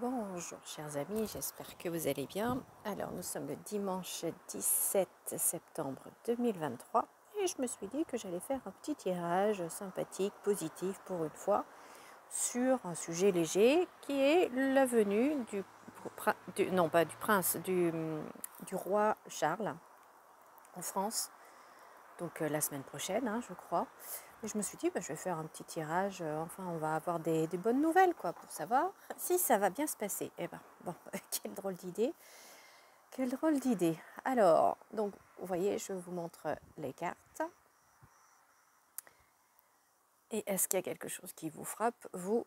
Bonjour chers amis, j'espère que vous allez bien. Alors nous sommes le dimanche 17 septembre 2023 et je me suis dit que j'allais faire un petit tirage sympathique, positif pour une fois, sur un sujet léger qui est la venue non pas du prince, du roi Charles en France, donc la semaine prochaine je crois. Et je me suis dit, je vais faire un petit tirage, enfin on va avoir des bonnes nouvelles quoi, pour savoir si ça va bien se passer. Eh ben, bon, quelle drôle d'idée, quelle drôle d'idée. Alors, donc vous voyez, je vous montre les cartes. Et est-ce qu'il y a quelque chose qui vous frappe, vous?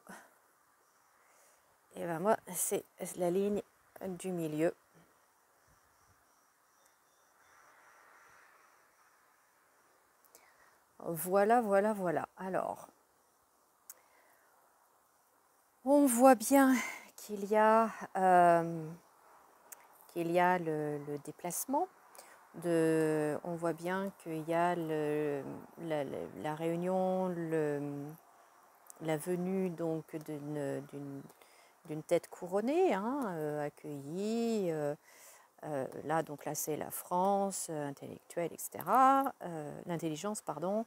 Eh ben moi, c'est la ligne du milieu. Voilà, voilà, voilà. Alors, on voit bien qu'il y a, le déplacement. On voit bien qu'il y a la réunion, la venue donc d'une tête couronnée, accueillie. Là, donc là, c'est la France intellectuelle, etc. L'intelligence, pardon.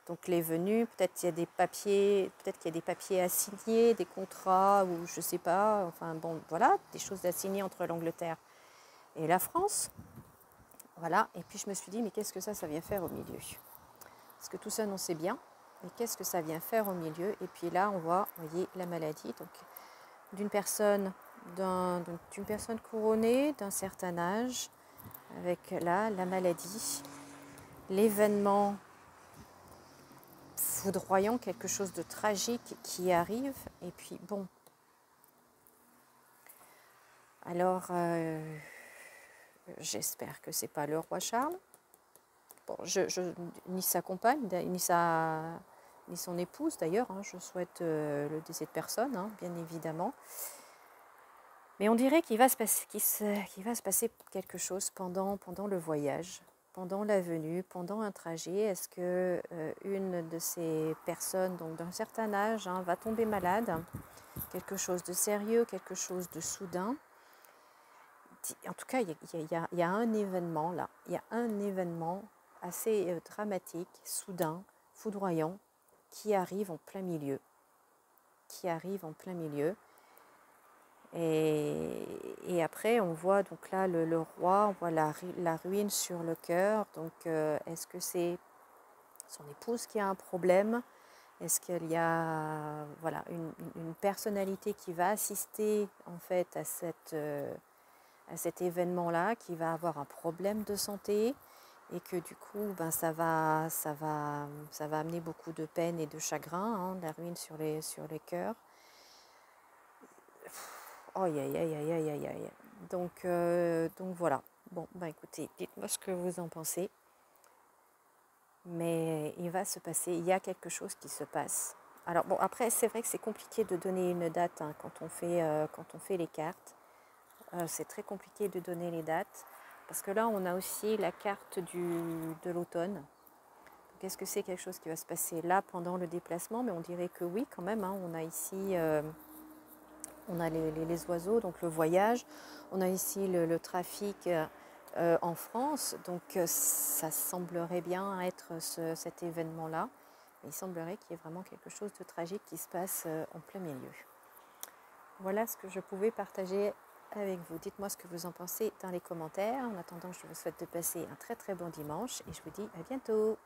Donc les venues, peut-être qu'il y a des papiers à signer, des contrats ou je sais pas. Enfin bon, voilà, des choses à signer entre l'Angleterre et la France. Voilà, et puis je me suis dit, mais qu'est-ce que ça vient faire au milieu? Parce que tout ça, on sait bien, mais qu'est-ce que ça vient faire au milieu? Et puis là, on voit, vous voyez, la maladie, donc d'une personne couronnée d'un certain âge, avec là, la maladie, l'événement foudroyant, quelque chose de tragique qui arrive, et puis bon. Alors, j'espère que c'est pas le roi Charles. Bon, ni sa compagne, ni son épouse d'ailleurs, je souhaite le décès de personne, bien évidemment. Mais on dirait qu'il va se passer quelque chose pendant le voyage, pendant la venue, pendant un trajet. Est-ce que une de ces personnes, donc d'un certain âge, va tomber malade? Quelque chose de sérieux, quelque chose de soudain. En tout cas, il y a un événement là, il y a un événement assez dramatique, soudain, foudroyant, qui arrive en plein milieu. Et après, on voit donc là le roi, on voit la ruine sur le cœur. Donc, est-ce que c'est son épouse qui a un problème? Est-ce qu'il y a une personnalité qui va assister en fait à cet événement-là, qui va avoir un problème de santé et que du coup, ça va amener beaucoup de peine et de chagrin, la ruine sur les cœurs. Oh, aïe, aïe, aïe, aïe, aïe, aïe. Donc voilà. Bon, écoutez, dites-moi ce que vous en pensez. Mais il va se passer, il y a quelque chose qui se passe. Alors bon, après, c'est vrai que c'est compliqué de donner une date quand on fait les cartes. C'est très compliqué de donner les dates. Parce que là, on a aussi la carte de l'automne. Est-ce que c'est quelque chose qui va se passer là pendant le déplacement? Mais on dirait que oui, quand même. On a ici... on a les oiseaux, donc le voyage. On a ici le trafic en France. Donc ça semblerait bien être cet événement-là. Il semblerait qu'il y ait vraiment quelque chose de tragique qui se passe en plein milieu. Voilà ce que je pouvais partager avec vous. Dites-moi ce que vous en pensez dans les commentaires. En attendant, je vous souhaite de passer un très très bon dimanche et je vous dis à bientôt.